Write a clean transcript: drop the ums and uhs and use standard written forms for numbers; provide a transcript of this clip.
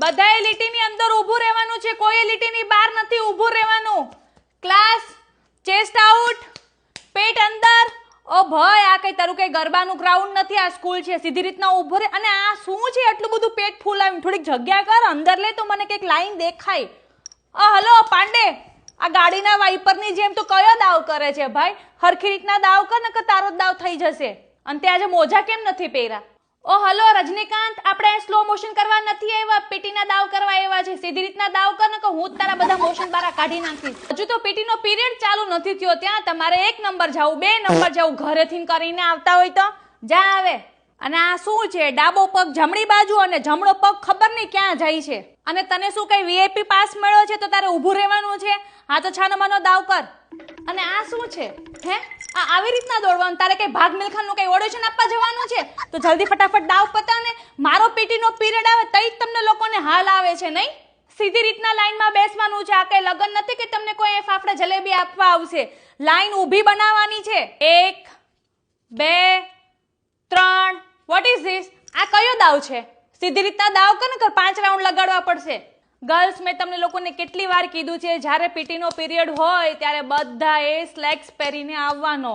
બધાએ લીટીની અંદર ઊભું રહેવાનું છે, કોઈ લીટીની બહાર નથી ઊભું રહેવાનું. ક્લાસ ચેસ્ટ આઉટ, પેટ અંદર. ઓ ભાઈ, આ કઈ તારું કઈ ગરબાનું ગ્રાઉન્ડ નથી, આ સ્કૂલ છે. સીધી રીતના ઊભો રહે. અને આ શું છે આટલું બધું પેટ ફૂલાવીને? થોડીક જગ્યા કર, અંદર લે તો મને કંઈક લાઈન દેખાય. હલો પાંડે, આ ગાડીના વાઇપરની જેમ તો કયો દાવ કરે છે ભાઈ? હરખી રીતના દાવ કર ને કે તારો જ દાવ થઈ જશે. અને તે આજે મોજા કેમ નથી પહેર્યા? ઓ હલો રજનીકાંત, આપણે સ્લો મોશન કરવા નથી આવ્યા, પીટીના દાવ કરવા આવ્યા છે. સીધી રીતના દાવ કર ને કે હું જ તારા બધા મોશન બારા કાઢી નાખીશ. હજુ તો પીટીનો પીરિયડ ચાલુ નથી થયો, ત્યાં તમારે 1 નંબર જાવું, 2 નંબર જાવું. ઘરેથી કરીને આવતા હોય તો જા આવે. અને આ શું છે? ડાબો પગ જમણી બાજુ અને જમણો પગ ખબર નહીં ક્યાં જાય છે. અને તને શું કઈ વીઆઈપી પાસ મળ્યો છે તો તારે ઊભું રહેવાનું છે? હા તો છાનો માનો દાવ કર. અને આ શું છે? હે, આ આવી રીતના દોડવાનું? તારે કઈ ભાગ મિલ્ખાનું કઈ ઓડિશન આપવા જવાનું છે તો જલ્દી ફટાફટ દાવ પતાવ ને. મારો પીટીનો પીરિયડ આવે તઈ તમને લોકોને હાલ આવે છે નહીં? સીધી રીતના લાઈનમાં બેસવાનું છે. આ કઈ લગન નથી કે તમને કોઈ ફાફડા જલેબી આપવા આવશે. લાઈન ઊભી બનાવવાની છે. 1 2 3. What is this? આ કયો દાવ છે? સીધી રીતના દાવ કર ને 5 રાઉન્ડ લગાડવા પડશે. ગર્લ્સ, મેં તમને લોકોને કેટલી વાર કીધું છે, જ્યારે પીટીનો પીરિયડ હોય ત્યારે બધાએ સ્લેક્સ પહેરીને આવવાનો.